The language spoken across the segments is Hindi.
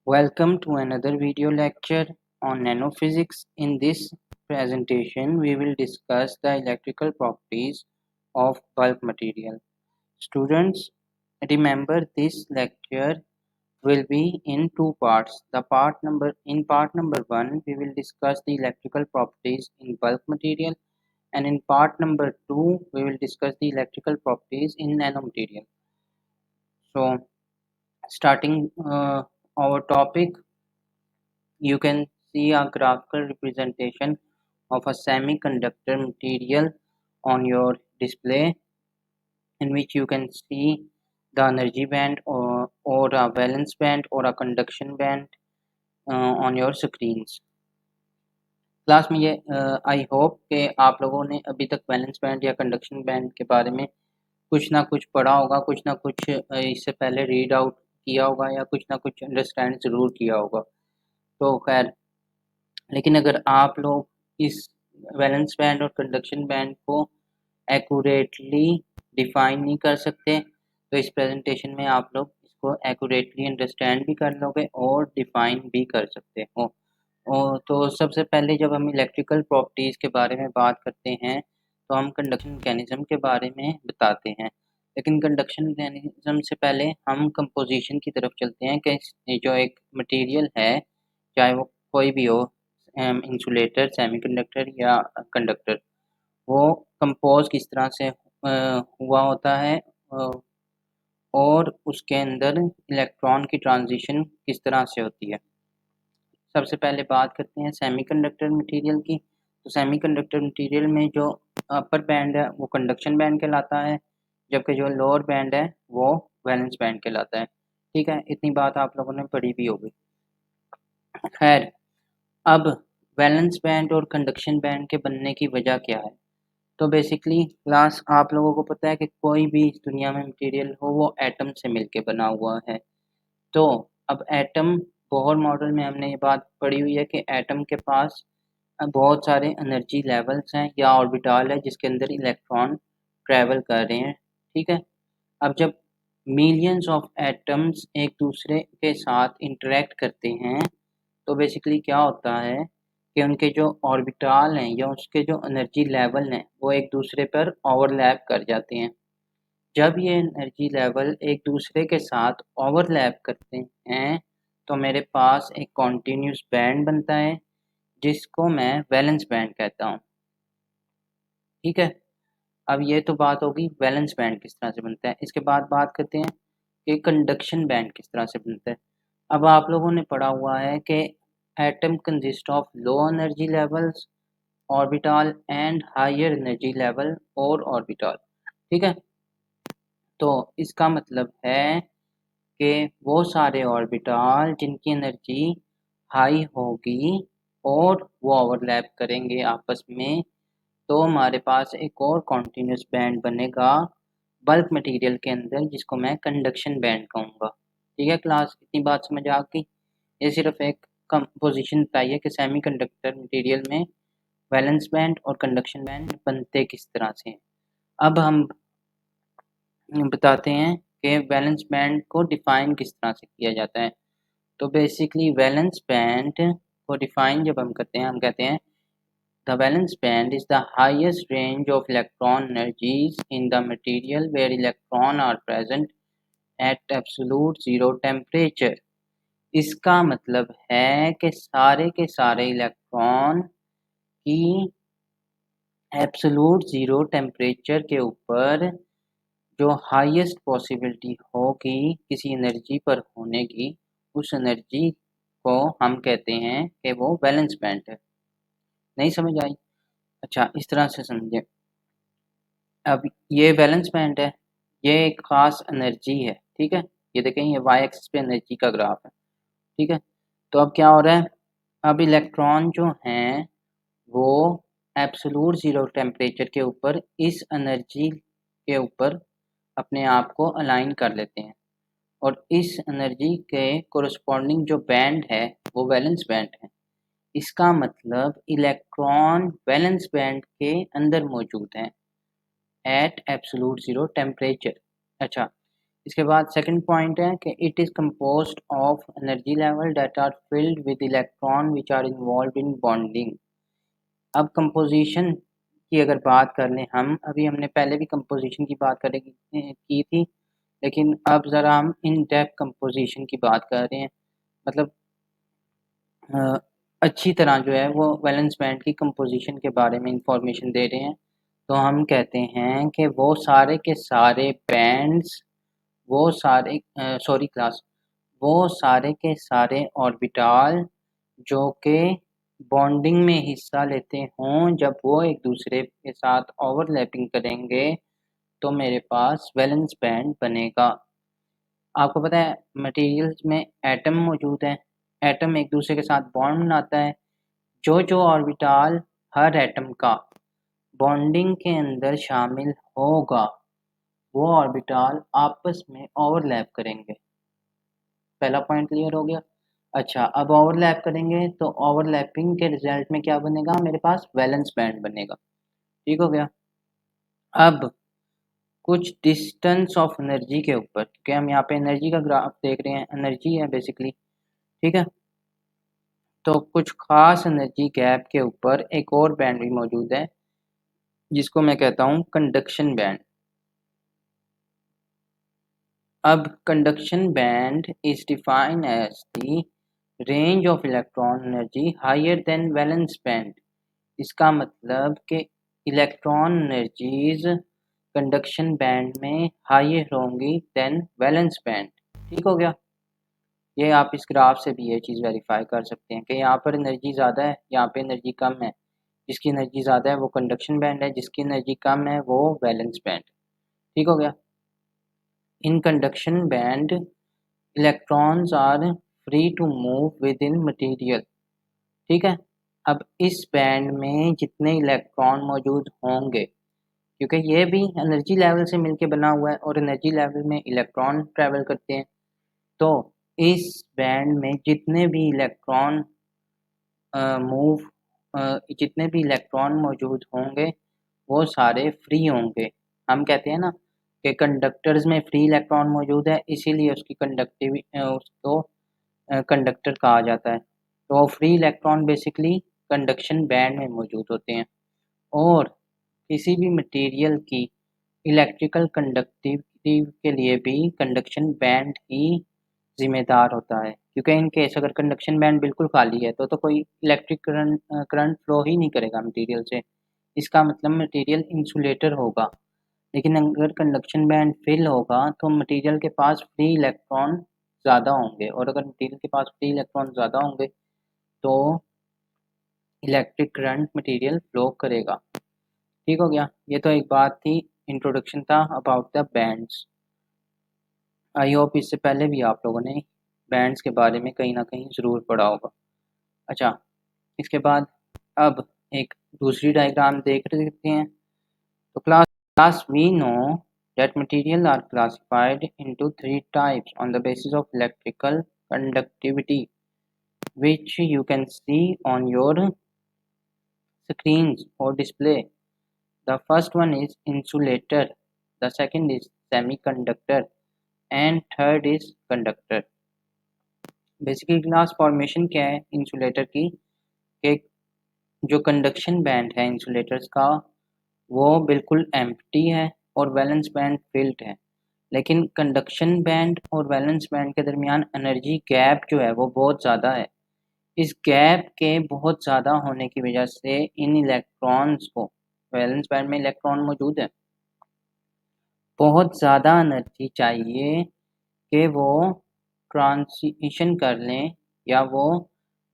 Welcome to another video lecture on nanophysics. In this presentation, we will discuss the electrical properties of bulk material. Students, remember this lecture will be in two parts. In part number 1, we will discuss the electrical properties in bulk material, and in part number 2, we will discuss the electrical properties in nanomaterial. So, starting our topic, you can see a graphical representation of a semiconductor material on your display, in which you can see the energy band or a valence band or a conduction band on your screens. Class में ये आई होप कि आप लोगों ने अभी तक वैलेंस बैंड या कंडक्शन बैंड के बारे में कुछ ना कुछ पढ़ा होगा, कुछ ना कुछ इससे पहले रीड आउट किया होगा या कुछ ना कुछ अंडरस्टैंड ज़रूर किया होगा। तो खैर, लेकिन अगर आप लोग इस वैलेंस बैंड और कंडक्शन बैंड को एक्यूरेटली डिफाइन नहीं कर सकते, तो इस प्रेजेंटेशन में आप लोग इसको एक्यूरेटली अंडरस्टैंड भी कर लोगे और डिफाइन भी कर सकते हो। तो सबसे पहले जब हम इलेक्ट्रिकल प्रॉपर्टीज़ के बारे में बात करते हैं, तो हम कंडक्शन मैकेनिज्म के बारे में बताते हैं। लेकिन कंडक्शन मैकेनिज्म से पहले हम कंपोजिशन की तरफ चलते हैं कि जो एक मटेरियल है, चाहे वो कोई भी हो, इंसुलेटर, सेमीकंडक्टर या कंडक्टर, वो कंपोज किस तरह से हुआ होता है और उसके अंदर इलेक्ट्रॉन की ट्रांजिशन किस तरह से होती है। सबसे पहले बात करते हैं सेमीकंडक्टर मटेरियल की। तो सेमीकंडक्टर मटेरियल में जो अपर बैंड है वो कंडक्शन बैंड कहलाता है, जबकि जो लोअर बैंड है वो वैलेंस बैंड कहलाता है। ठीक है, इतनी बात आप लोगों ने पढ़ी भी होगी। खैर, अब वैलेंस बैंड और कंडक्शन बैंड के बनने की वजह क्या है? तो बेसिकली क्लास आप लोगों को पता है कि कोई भी इस दुनिया में मटेरियल हो वो एटम से मिलके बना हुआ है। तो अब एटम, बोहर मॉडल में हमने ये बात पढ़ी हुई है कि एटम के पास बहुत सारे एनर्जी लेवल्स हैं या ऑर्बिटल है जिसके अंदर इलेक्ट्रॉन ट्रैवल कर रहे हैं। ठीक है, अब जब मिलियंस ऑफ एटम्स एक दूसरे के साथ इंटरेक्ट करते हैं, तो बेसिकली क्या होता है कि उनके जो ऑर्बिटल हैं या उसके जो एनर्जी लेवल हैं वो एक दूसरे पर ओवरलैप कर जाते हैं। जब ये एनर्जी लेवल एक दूसरे के साथ ओवरलैप करते हैं, तो मेरे पास एक कॉन्टिन्यूस बैंड बनता है जिसको मैं वैलेंस बैंड कहता हूँ। ठीक है, अब ये तो बात होगी वैलेंस बैंड किस तरह से बनता है। इसके बाद बात करते हैं कि कंडक्शन बैंड किस तरह से बनता है। अब आप लोगों ने पढ़ा हुआ है कि atom consist of low energy levels orbital and higher energy level और ऑर्बिटल। ठीक है, तो इसका मतलब है कि वो सारे ऑर्बिटल जिनकी एनर्जी हाई होगी और वो ओवरलैप करेंगे आपस में, तो हमारे पास एक और कॉन्टिन्यूस बैंड बनेगा बल्क मटेरियल के अंदर, जिसको मैं कंडक्शन बैंड कहूँगा। ठीक है क्लास, इतनी बात समझ आ गई। ये सिर्फ एक कंपोजिशन बताइए कि सेमीकंडक्टर मटेरियल में वैलेंस बैंड और कंडक्शन बैंड बनते किस तरह से हैं। अब हम बताते हैं कि वैलेंस बैंड को डिफाइन किस तरह से किया जाता है। तो बेसिकली वैलेंस बैंड को डिफाइन जब हम करते हैं, हम कहते हैं the valence band is the highest range of electron energies in the material where electron are present at absolute zero temperature. इसका मतलब है कि सारे के सारे इलेक्ट्रॉन की एब्सोल्यूट जीरो टेम्परेचर के ऊपर जो हाईएस्ट पॉसिबिलिटी होगी किसी एनर्जी पर होने की, उस एनर्जी को हम कहते हैं कि वो वैलेंस बैंड है। नहीं समझ आई? अच्छा, इस तरह से समझे। अब ये वैलेंस बैंड है, ये एक ख़ास एनर्जी है। ठीक है, ये देखें, ये वाई एक्सिस पे एनर्जी का ग्राफ है। ठीक है, तो अब क्या हो रहा है, अब इलेक्ट्रॉन जो हैं वो एब्सोल्यूट ज़ीरो टेम्परेचर के ऊपर इस एनर्जी के ऊपर अपने आप को अलाइन कर लेते हैं, और इस एनर्जी के कोरस्पॉन्डिंग जो बैंड है वो वैलेंस बैंड है। इसका मतलब इलेक्ट्रॉन वैलेंस बैंड के अंदर मौजूद हैं एट एब्सोल्यूट ज़ीरो टेम्परेचर। अच्छा, इसके बाद सेकंड पॉइंट है कि it is composed of energy level that are filled with electron which are involve in bonding. अब कंपोजिशन की अगर बात कर लें हम, अभी हमने पहले भी कंपोजिशन की बात की थी, लेकिन अब ज़रा हम इन डेप्थ कंपोजिशन की बात कर रहे हैं। मतलब अच्छी तरह जो है वो वैलेंस बैंड की कंपोजिशन के बारे में इंफॉर्मेशन दे रहे हैं। तो हम कहते हैं कि वो सारे के सारे बैंड्स, वो सारे सॉरी क्लास, वो सारे के सारे ऑर्बिटाल जो कि बॉन्डिंग में हिस्सा लेते हों, जब वो एक दूसरे के साथ ओवरलैपिंग करेंगे तो मेरे पास वैलेंस बैंड बनेगा। आपको पता है मटेरियल्स में एटम मौजूद है, एटम एक दूसरे के साथ बॉन्ड बनाता है। जो ऑर्बिटाल हर एटम का बॉन्डिंग के अंदर शामिल होगा वो ऑर्बिटाल आपस में ओवरलैप करेंगे। पहला पॉइंट क्लियर हो गया। अच्छा, अब ओवरलैप करेंगे तो ओवरलैपिंग के रिजल्ट में क्या बनेगा, मेरे पास वैलेंस बैंड बनेगा। ठीक हो गया। अब कुछ डिस्टेंस ऑफ एनर्जी के ऊपर, क्योंकि हम यहाँ पे एनर्जी का ग्राफ देख रहे हैं, एनर्जी है बेसिकली, ठीक है। तो कुछ खास एनर्जी गैप के ऊपर एक और बैंड भी मौजूद है जिसको मैं कहता हूँ कंडक्शन बैंड। अब conduction band is defined as the range of electron energy higher than valence band. इसका मतलब कि इलेक्ट्रॉन एनर्जीज कंडक्शन बैंड में हायर होंगी देन वैलेंस बैंड। ठीक हो गया। ये आप इस ग्राफ से भी ये चीज़ वेरीफाई कर सकते हैं कि यहाँ पर एनर्जी ज़्यादा है, यहाँ पे एनर्जी कम है। जिसकी एनर्जी ज़्यादा है वो कंडक्शन बैंड है, जिसकी एनर्जी कम है वो वैलेंस बैंड। ठीक हो गया। In conduction band electrons are free to move within material. ठीक है। अब इस बैंड में जितने इलेक्ट्रॉन मौजूद होंगे, क्योंकि ये भी एनर्जी लेवल से मिलके बना हुआ है और एनर्जी लेवल में इलेक्ट्रॉन ट्रैवल करते हैं, तो इस बैंड में जितने भी इलेक्ट्रॉन मूव जितने भी इलेक्ट्रॉन मौजूद होंगे वो सारे फ्री होंगे। हम कहते हैं ना कि कंडक्टर्स में फ्री इलेक्ट्रॉन मौजूद है, इसीलिए उसकी उसको कंडक्टर कहा जाता है। तो free electron basically conduction band में मौजूद होते हैं। और किसी भी मटेरियल की इलेक्ट्रिकल कंडक्टिविटी के लिए भी कंडक्शन बैंड ही ज़िम्मेदार होता है, क्योंकि इन केस अगर कंडक्शन बैंड बिल्कुल खाली है तो कोई इलेक्ट्रिक करंट फ्लो ही नहीं करेगा मटेरियल से। इसका मतलब मटेरियल इंसुलेटर होगा। लेकिन अगर कंडक्शन बैंड फिल होगा तो मटेरियल के पास फ्री इलेक्ट्रॉन ज़्यादा होंगे, और अगर मटेरियल के पास फ्री इलेक्ट्रॉन ज़्यादा होंगे तो इलेक्ट्रिक करंट मटेरियल फ्लो करेगा। ठीक हो गया। ये तो एक बात थी, इंट्रोडक्शन था about the bands. I hope इससे पहले भी आप लोगों ने बैंड्स के बारे में कहीं ना कहीं ज़रूर पढ़ा होगा। अच्छा, इसके बाद अब एक दूसरी डायग्राम देख लेते हैं। तो class we know that material are classified into three types on the basis of electrical conductivity, which you can see on your screens or display. The first one is insulator, the second is semiconductor, and third is conductor. Basically glass formation क्या है इंसुलेटर की, कि जो कंडक्शन बैंड है इंसुलेटर्स का वो बिल्कुल एम्प्टी है और वैलेंस बैंड फिल्ड है। लेकिन कंडक्शन बैंड और वैलेंस बैंड के दरमियान एनर्जी गैप जो है वो बहुत ज़्यादा है। इस गैप के बहुत ज़्यादा होने की वजह से इन इलेक्ट्रॉन्स को, वैलेंस बैंड में इलेक्ट्रॉन मौजूद है, बहुत ज़्यादा एनर्जी चाहिए कि वो ट्रांजिशन कर लें या वो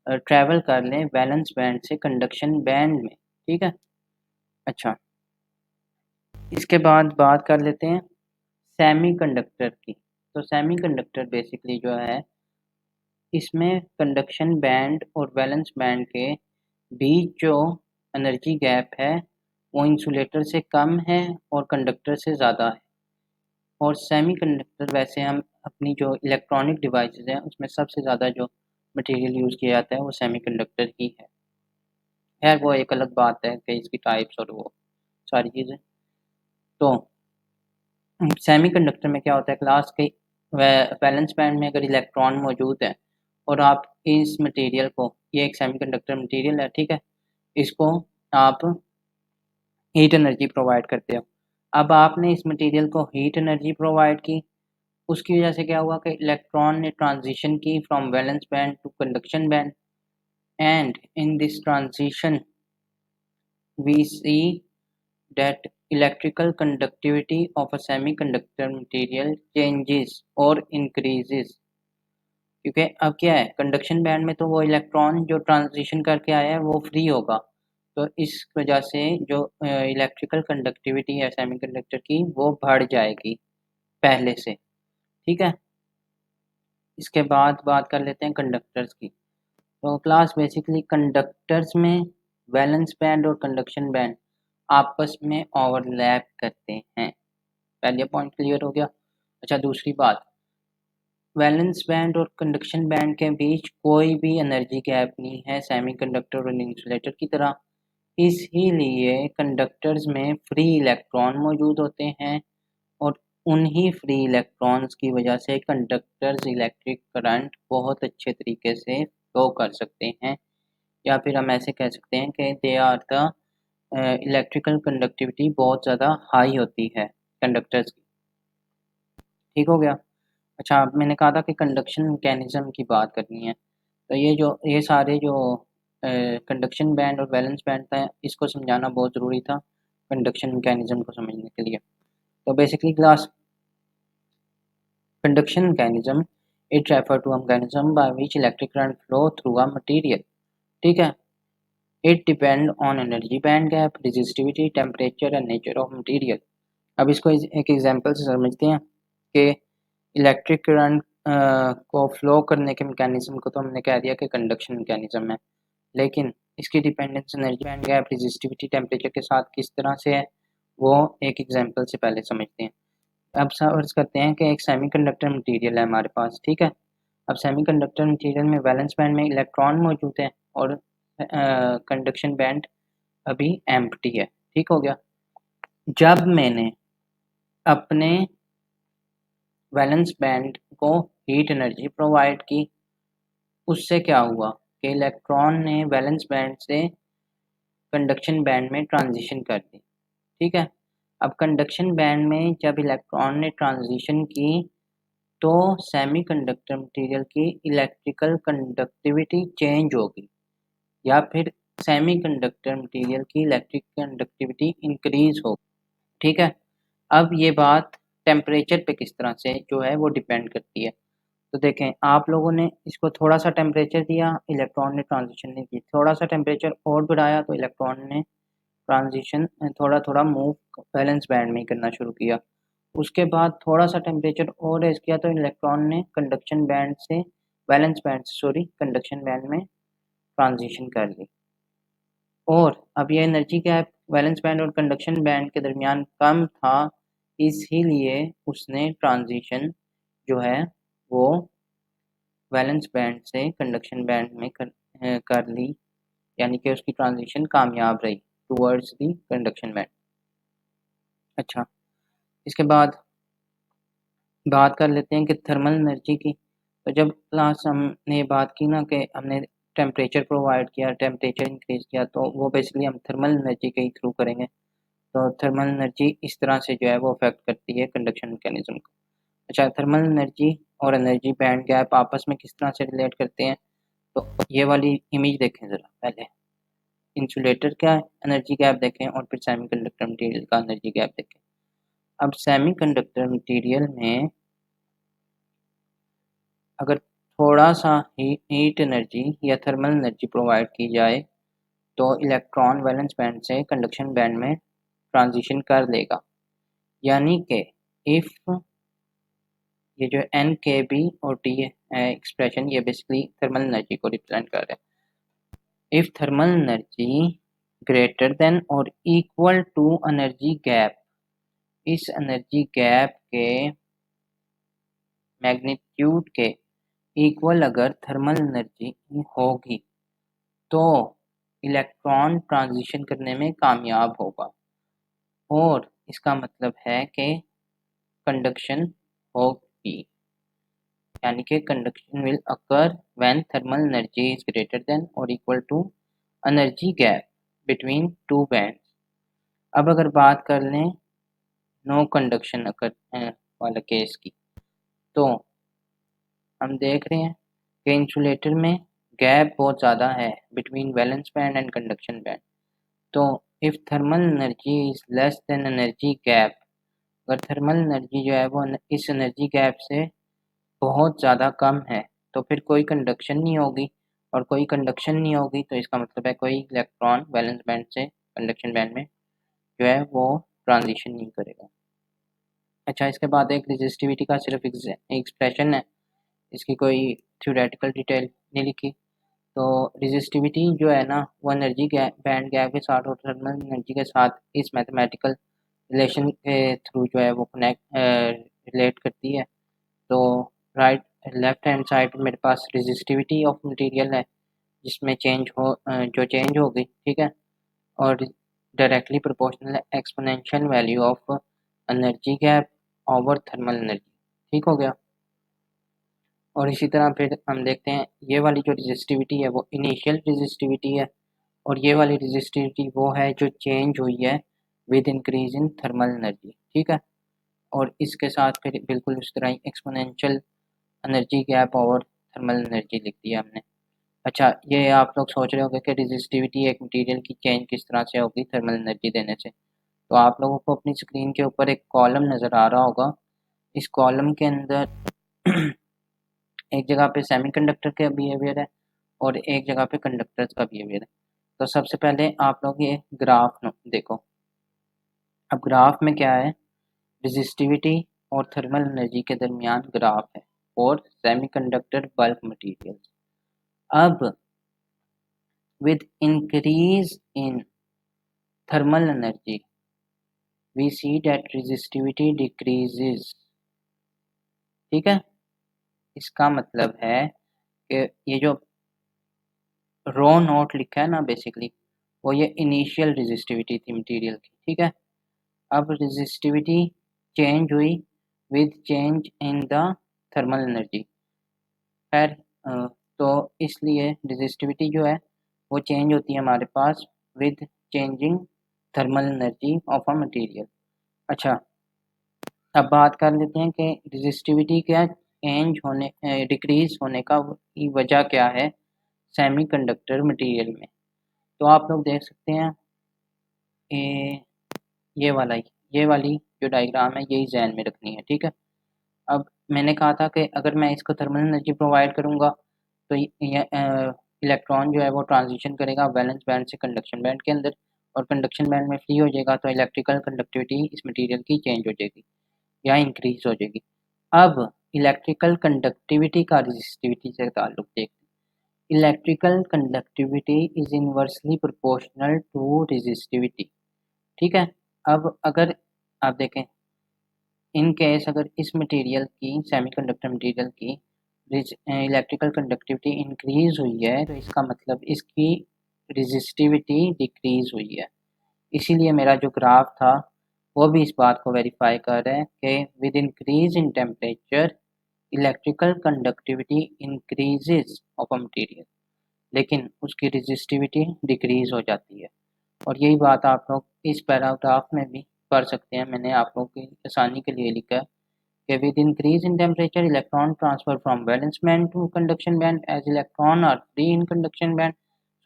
ट्रैवल कर लें वैलेंस बैंड से कंडक्शन बैंड में। ठीक है। अच्छा, इसके बाद बात कर लेते हैं सेमीकंडक्टर की। तो सेमीकंडक्टर बेसिकली जो है इसमें कंडक्शन बैंड और वैलेंस बैंड के बीच जो एनर्जी गैप है वो इंसुलेटर से कम है और कंडक्टर से ज़्यादा है। और सेमीकंडक्टर वैसे हम अपनी जो इलेक्ट्रॉनिक डिवाइसेस हैं उसमें सबसे ज़्यादा जो मटेरियल यूज़ किया जाता है वो सेमीकंडक्टर ही है। खैर वो एक अलग बात है कि इसकी टाइप्स और वो सारी चीज़ें। तो सेमीकंडक्टर में क्या होता है, क्लास के वैलेंस बैंड में अगर इलेक्ट्रॉन मौजूद है और आप इस मटेरियल को, ये एक सेमीकंडक्टर मटेरियल है, ठीक है, इसको आप हीट एनर्जी प्रोवाइड करते हो। अब आपने इस मटेरियल को हीट एनर्जी प्रोवाइड की, उसकी वजह से क्या हुआ कि इलेक्ट्रॉन ने ट्रांजिशन की from valence band to conduction band, and in this transition we see that electrical conductivity of a semiconductor material changes or increases। क्योंकि अब क्या है, कंडक्शन बैंड में तो वो इलेक्ट्रॉन जो ट्रांजिशन करके आया है वो फ्री होगा, तो इस वजह से जो इलेक्ट्रिकल कंडक्टिविटी है सेमीकंडक्टर की वो बढ़ जाएगी पहले से, ठीक है। इसके बाद बात कर लेते हैं कंडक्टर्स की। तो क्लास बेसिकली कंडक्टर्स में वैलेंस बैंड और कंडक्शन बैंड आपस में ओवरलैप करते हैं। पहले पॉइंट क्लियर हो गया। अच्छा, दूसरी बात, वैलेंस बैंड और कंडक्शन बैंड के बीच कोई भी एनर्जी गैप नहीं है सेमीकंडक्टर और इंसुलेटर की तरह, इसीलिए कंडक्टर्स में फ्री इलेक्ट्रॉन मौजूद होते हैं और उन्हीं फ्री इलेक्ट्रॉन्स की वजह से कंडक्टर्स इलेक्ट्रिक करंट बहुत अच्छे तरीके से फ्लो कर सकते हैं, या फिर हम ऐसे कह सकते हैं कि they are the electrical conductivity बहुत ज़्यादा हाई होती है कंडक्टर्स की। ठीक हो गया। अच्छा, अब मैंने कहा था कि कंडक्शन मैकेनिज्म की बात करनी है, तो ये सारे जो कंडक्शन बैंड और वैलेंस बैंड था, इसको समझाना बहुत ज़रूरी था कंडक्शन मैकेनिज्म को समझने के लिए। तो basically class conduction mechanism, it refer to a mechanism by which electric current flow through a material, ठीक है। it depend on energy band gap, resistivity, temperature and nature of material। अब इसको एक एग्जांपल से समझते हैं कि इलेक्ट्रिक करंट को फ्लो करने के मैकेनिज्म को तो हमने कह दिया कि कंडक्शन मैकेनिज्म है, लेकिन इसकी dependence energy band gap, resistivity, temperature के साथ किस तरह से है वो एक एग्जांपल से पहले समझते हैं। अब फर्ज करते हैं कि एक सेमीकंडक्टर मटेरियल है हमारे पास, ठीक है। अब सेमीकंडक्टर मटेरियल में वैलेंस बैंड में इलेक्ट्रॉन मौजूद है और कंडक्शन बैंड अभी एम्प्टी है, ठीक हो गया। जब मैंने अपने वैलेंस बैंड को हीट एनर्जी प्रोवाइड की, उससे क्या हुआ कि इलेक्ट्रॉन ने वैलेंस बैंड से कंडक्शन बैंड में ट्रांजिशन कर दी, ठीक है। अब कंडक्शन बैंड में जब इलेक्ट्रॉन ने ट्रांजिशन की तो सेमीकंडक्टर मटेरियल की इलेक्ट्रिकल कंडक्टिविटी चेंज होगी, या फिर सेमीकंडक्टर मटेरियल की इलेक्ट्रिक कंडक्टिविटी इंक्रीज होगी, ठीक है। अब ये बात टेम्परेचर पे किस तरह से जो है वो डिपेंड करती है। तो देखें, आप लोगों ने इसको थोड़ा सा टेम्परेचर दिया, इलेक्ट्रॉन ने ट्रांजिशन नहीं की, थोड़ा सा टेम्परेचर और बढ़ाया तो इलेक्ट्रॉन ने ट्रांजिशन थोड़ा थोड़ा मूव वैलेंस बैंड में करना शुरू किया। उसके बाद थोड़ा सा टेम्परेचर और रेज किया तो इलेक्ट्रॉन ने कंडक्शन बैंड से वैलेंस बैंड से सॉरी कंडक्शन बैंड में ट्रांजिशन कर ली, और अब ये एनर्जी गैप वैलेंस बैंड और कंडक्शन बैंड के दरमियान कम था, इसीलिए उसने ट्रांजिशन जो है वो वैलेंस बैंड से कंडक्शन बैंड में कर ली, यानी कि उसकी ट्रांजिशन कामयाब रही टूवर्ड्स दी कंडक्शन बैंड। अच्छा, इसके बाद बात कर लेते हैं कि थर्मल एनर्जी की। तो जब क्लास हमने बात की ना कि हमने टेम्परेचर प्रोवाइड किया, टेम्परेचर इंक्रीज किया, तो वो बेसिकली हम थर्मल एनर्जी के ही थ्रू करेंगे। तो थर्मल एनर्जी इस तरह से जो है वो अफेक्ट करती है कंडक्शन मैकेनिज्म को। अच्छा, थर्मल एनर्जी और एनर्जी बैंड गैप आपस में किस तरह से रिलेट करते हैं, तो ये वाली इमेज देखें ज़रा पहले। इंसुलेटर का एनर्जी गैप देखें और फिर सेमीकंडक्टर मटेरियल का एनर्जी गैप देखें। अब सेमीकंडक्टर मटेरियल में अगर थोड़ा सा हीट एनर्जी या थर्मल एनर्जी प्रोवाइड की जाए तो इलेक्ट्रॉन वैलेंस बैंड से कंडक्शन बैंड में ट्रांजिशन कर लेगा, यानी कि इफ़ ये जो एन के बी और टी एक्सप्रेशन ये बेसिकली थर्मल एनर्जी को रिप्रेजेंट कर रहे हैं। If thermal energy greater than और इक्वल टू एनर्जी गैप, इस एनर्जी गैप के मैग्नीट्यूड के इक्वल अगर थर्मल एनर्जी होगी तो इलेक्ट्रॉन ट्रांजिशन करने में कामयाब होगा, और इसका मतलब है कि कंडक्शन होगी, यानी कि conduction will occur when thermal energy is greater than और equal to energy gap between two bands. अब अगर बात कर लें नो कंडक्शन अकर वाला केस की, तो हम देख रहे हैं कि इंसुलेटर में गैप बहुत ज़्यादा है between valence band and conduction band. तो if thermal energy is less than energy gap, अगर थर्मल एनर्जी जो है वो इस एनर्जी गैप से बहुत ज़्यादा कम है तो फिर कोई कंडक्शन नहीं होगी, और कोई कंडक्शन नहीं होगी तो इसका मतलब है कोई इलेक्ट्रॉन वैलेंस बैंड से कंडक्शन बैंड में जो है वो ट्रांजिशन नहीं करेगा। अच्छा, इसके बाद एक रेजिस्टिविटी का सिर्फ एक्सप्रेशन है, इसकी कोई थ्योरेटिकल डिटेल नहीं लिखी। तो रेजिस्टिविटी जो है ना वो एनर्जी बैंड गैप के साथ और थर्मल एनर्जी के साथ इस मैथमेटिकल रिलेशन के थ्रू जो है वो रिलेट करती है। तो राइट लेफ्ट हैंड साइड मेरे पास रेजिस्टिविटी ऑफ मटेरियल है जिसमें जो चेंज होगी, ठीक है, और directly proportional exponential value of energy gap over thermal energy, ठीक हो गया। और इसी तरह फिर हम देखते हैं ये वाली जो रेजिस्टिविटी है वो इनिशियल रेजिस्टिविटी है, और ये वाली रेजिस्टिविटी वो है जो चेंज हुई है with increase in thermal energy, ठीक है। और इसके साथ फिर बिल्कुल उस तरह ही एक्सपोनेंशियल एनर्जी गैप और थर्मल एनर्जी लिख दिया हमने। अच्छा, ये आप लोग सोच रहे होंगे कि रेजिस्टिविटी एक मटेरियल की चेंज किस तरह से होगी थर्मल एनर्जी देने से। तो आप लोगों को अपनी स्क्रीन के ऊपर एक कॉलम नज़र आ रहा होगा। इस कॉलम के अंदर एक जगह पे सेमीकंडक्टर का बिहेवियर है और एक जगह पे कंडक्टर्स का बिहेवियर है। तो सबसे पहले आप लोग ये ग्राफ देखो। अब ग्राफ में क्या है, रेजिस्टिविटी और थर्मल एनर्जी के दरमियान ग्राफ है और सेमीकंडक्टर बल्क मटेरियल। अब with increase in thermal energy we see that resistivity decreases, ठीक है। इसका मतलब है कि ये जो रो नोट लिखा है ना बेसिकली वो ये इनिशियल रेजिस्टिविटी थी मटेरियल की, ठीक है। अब रेजिस्टिविटी चेंज हुई with change in the thermal energy. खैर तो इसलिए रेजिस्टिविटी जो है वो चेंज होती है हमारे पास with changing thermal energy of a material. अच्छा, अब बात कर लेते हैं कि रेजिस्टिविटी क्या चेंज होने डिक्रीज होने का की वजह क्या है सेमीकंडक्टर मटेरियल में। तो आप लोग देख सकते हैं ये वाला ये वाली जो डायग्राम है यही जहन में रखनी है, ठीक है। अब मैंने कहा था कि अगर मैं इसको थर्मल एनर्जी प्रोवाइड करूँगा तो ये इलेक्ट्रॉन जो है वो ट्रांजिशन करेगा वैलेंस बैंड से कंडक्शन बैंड के अंदर, और कंडक्शन बैंड में फ्री हो जाएगा तो इलेक्ट्रिकल कंडक्टिविटी इस मटेरियल की चेंज हो जाएगी या इंक्रीज हो जाएगी। अब इलेक्ट्रिकल कंडक्टिविटी का रेजिस्टिविटी से ताल्लुक देखते हैं। Electrical conductivity is inversely proportional to resistivity, ठीक है। अब अगर आप देखें इन केस अगर इस मटेरियल की सेमीकंडक्टर मटेरियल की इलेक्ट्रिकल कंडक्टिविटी इंक्रीज हुई है तो इसका मतलब इसकी रेजिस्टिविटी डिक्रीज हुई है। इसीलिए मेरा जो ग्राफ था वो भी इस बात को वेरीफाई कर रहा है कि with increase in temperature electrical conductivity increases of a material, लेकिन उसकी रेजिस्टिविटी डिक्रीज हो जाती है। और यही बात आप लोग इस पैराग्राफ में भी पढ़ सकते हैं। मैंने आप लोगों की आसानी के लिए लिखा है कि with increase in temperature electron transfer from valence band to conduction band as electron are free in conduction band,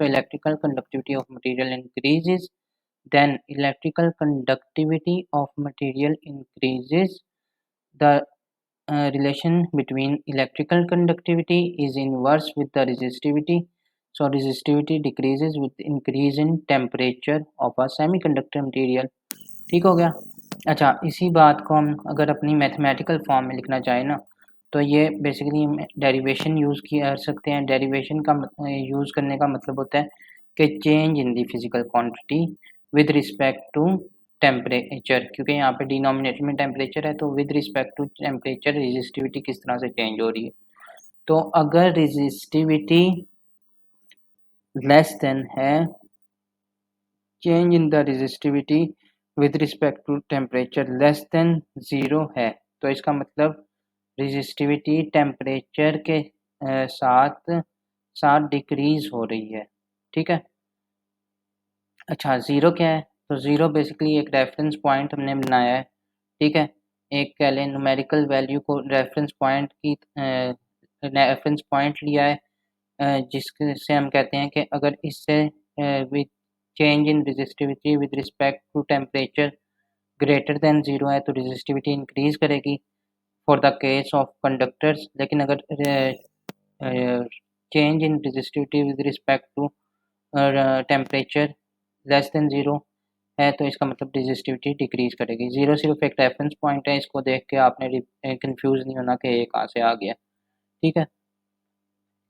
so electrical conductivity of material increases, then electrical conductivity of material increases. The relation between electrical conductivity is inverse with the resistivity, so resistivity decreases with increase in temperature of a semiconductor material, ठीक हो गया। अच्छा, इसी बात को हम अगर अपनी मैथमेटिकल फॉर्म में लिखना चाहें ना तो ये बेसिकली डेरिवेशन यूज़ कर सकते हैं। डेरिवेशन का यूज़ करने का मतलब होता है कि change in the physical quantity with respect to temperature, क्योंकि यहाँ पे डिनोमिनेटर में टेम्परेचर है तो with respect to temperature resistivity किस तरह से चेंज हो रही है। तो अगर रेजिस्टिविटी लेस देन है change in the resistivity with respect to temperature less than zero है तो इसका मतलब रेजिस्टिविटी टेम्परेचर के साथ साथ डिक्रीज हो रही है। ठीक है। अच्छा, ज़ीरो क्या है? तो ज़ीरो बेसिकली एक रेफरेंस पॉइंट हमने बनाया है। ठीक है। एक कह लें न्यूमेरिकल वैल्यू को रेफरेंस पॉइंट की रेफरेंस पॉइंट लिया है, जिससे हम कहते हैं कि अगर इससे with change in resistivity with respect to temperature greater than zero है तो रेजिस्टिविटी इंक्रीज करेगी for the case of conductors. लेकिन अगर change in resistivity with respect to temperature less than zero है तो इसका मतलब रेजिस्टिविटी डिक्रीज करेगी। ज़ीरो सिर्फ एक रेफरेंस पॉइंट है, इसको देख के आपने कंफ्यूज नहीं होना कि ये कहाँ से आ गया। ठीक है।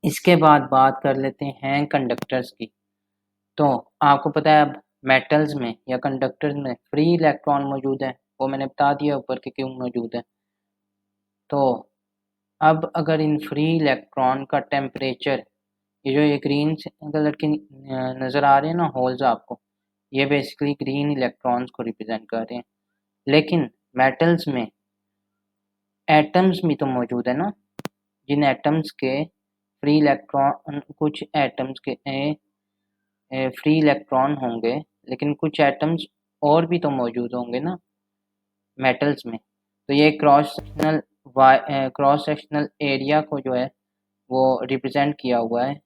इसके बाद बात कर लेते हैं कंडक्टर्स की। तो आपको पता है अब मेटल्स में या कंडक्टर्स में फ्री इलेक्ट्रॉन मौजूद है, वो मैंने बता दिया ऊपर के क्यों मौजूद है। तो अब अगर इन फ्री इलेक्ट्रॉन का टेम्परेचर, ये जो ये ग्रीन कलर के नज़र आ रहे हैं ना होल्स आपको, ये बेसिकली ग्रीन इलेक्ट्रॉन्स को रिप्रेजेंट कर रहे हैं। लेकिन मेटल्स में एटम्स भी तो मौजूद है ना, जिन एटम्स के फ्री इलेक्ट्रॉन, कुछ एटम्स के फ्री इलेक्ट्रॉन होंगे लेकिन कुछ एटम्स और भी तो मौजूद होंगे ना मेटल्स में। तो ये क्रॉस सेक्शनल एरिया को जो है वो रिप्रेजेंट किया हुआ है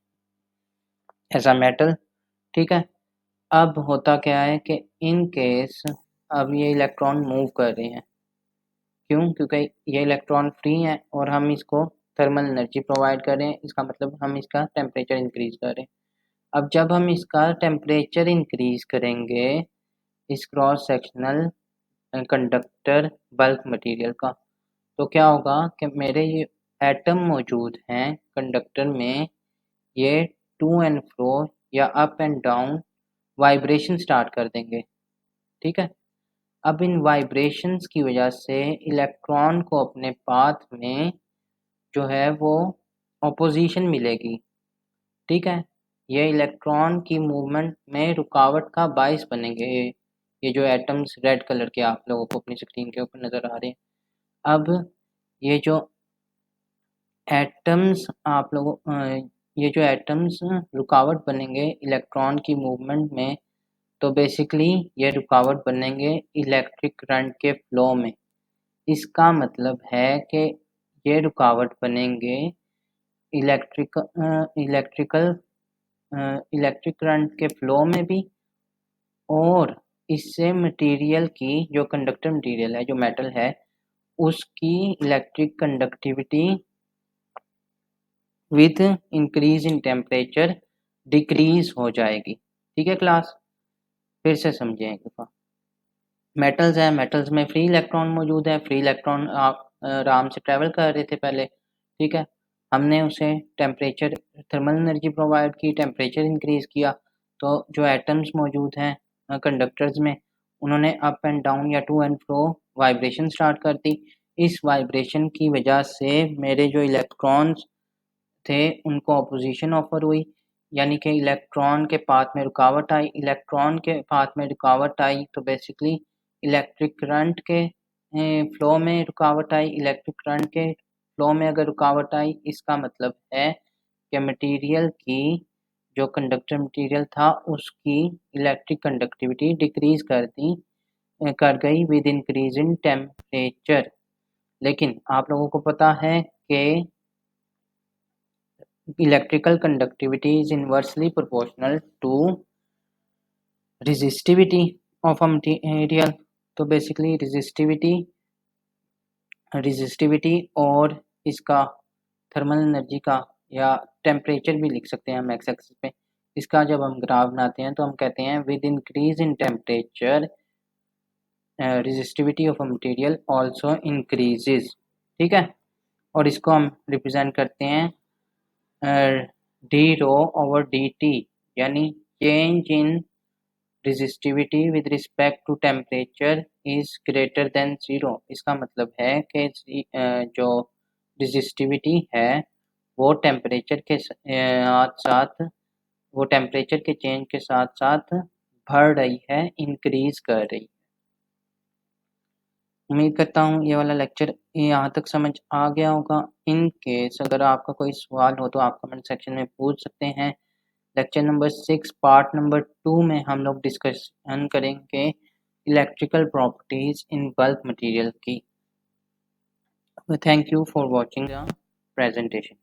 एज अ मेटल। ठीक है। अब होता क्या है कि इन केस अब ये इलेक्ट्रॉन मूव कर रहे हैं, क्यों? क्योंकि ये इलेक्ट्रॉन फ्री है और हम इसको थर्मल एनर्जी प्रोवाइड कर रहे हैं, इसका मतलब हम इसका टेम्परेचर इंक्रीज कर रहे हैं। अब जब हम इसका टेम्परेचर इंक्रीज करेंगे इस cross sectional conductor bulk material का, तो क्या होगा कि मेरे ये एटम मौजूद हैं कंडक्टर में, ये टू एंड फ्रो या up and down vibration start कर देंगे। ठीक है। अब इन वाइब्रेशंस की वजह से इलेक्ट्रॉन को अपने पाथ में जो है वो ऑपोजिशन मिलेगी। ठीक है। ये इलेक्ट्रॉन की मूवमेंट में रुकावट का बायस बनेंगे। ये जो एटम्स रेड कलर के आप लोगों को अपनी स्क्रीन के ऊपर नज़र आ रहे हैं। अब ये जो एटम्स आप लोगों ये जो एटम्स रुकावट बनेंगे इलेक्ट्रॉन की मूवमेंट में, तो बेसिकली ये रुकावट बनेंगे इलेक्ट्रिक करंट के फ्लो में। इसका मतलब है कि ये रुकावट बनेंगे इलेक्ट्रिकल इलेक्ट्रिक करंट के फ्लो में भी, और इससे मटेरियल की जो कंडक्टर मटेरियल है, जो मेटल है, उसकी electric conductivity with increase in temperature decrease हो जाएगी। ठीक है क्लास, फिर से समझें एक दफ़ा। मेटल्स हैं, मेटल्स में फ्री इलेक्ट्रॉन मौजूद है, फ्री इलेक्ट्रॉन आप आराम से ट्रैवल कर रहे थे पहले। ठीक है। हमने उसे टेम्परेचर थर्मल एनर्जी प्रोवाइड की, टेम्परेचर इंक्रीज किया, तो जो एटम्स मौजूद हैं कंडक्टर्स में, उन्होंने अप एंड डाउन या to and fro vibration start कर दी। इस वाइब्रेशन की वजह से मेरे जो इलेक्ट्रॉन्स थे उनको अपोजिशन ऑफर हुई, यानी कि इलेक्ट्रॉन के पाथ में रुकावट आई। इलेक्ट्रॉन के पाथ में रुकावट आई तो बेसिकली इलेक्ट्रिक करंट के फ्लो में रुकावट आई। इलेक्ट्रिक करंट के फ्लो में अगर रुकावट आई, इसका मतलब है कि मटेरियल की जो कंडक्टर मटेरियल था उसकी इलेक्ट्रिक कंडक्टिविटी डिक्रीज कर गई विद इंक्रीज इन टेम्परेचर। लेकिन आप लोगों को पता है कि electrical conductivity is inversely proportional to resistivity of a material। तो बेसिकली रेजिस्टिविटी और इसका थर्मल एनर्जी का या टेम्परेचर भी लिख सकते हैं हम एक्स एक्सिस पे। इसका जब हम ग्राफ बनाते हैं तो हम कहते हैं with increase in temperature resistivity of a material also increases. ठीक है। और इसको हम रिप्रेजेंट करते हैं D rho over D T, यानी change in resistivity with respect to temperature is greater than zero. इसका मतलब है कि जो रेजिस्टिविटी है वो टेम्परेचर के साथ साथ वो टेम्परेचर के चेंज के साथ साथ बढ़ रही है, इंक्रीज कर रही है। उम्मीद करता हूँ ये वाला लेक्चर यहाँ तक समझ आ गया होगा। इन केस अगर आपका कोई सवाल हो तो आप कमेंट सेक्शन में पूछ सकते हैं। लेक्चर नंबर 6 पार्ट नंबर 2 में हम लोग डिस्कशन करेंगे electrical properties in bulk material की। Thank you for watching the presentation.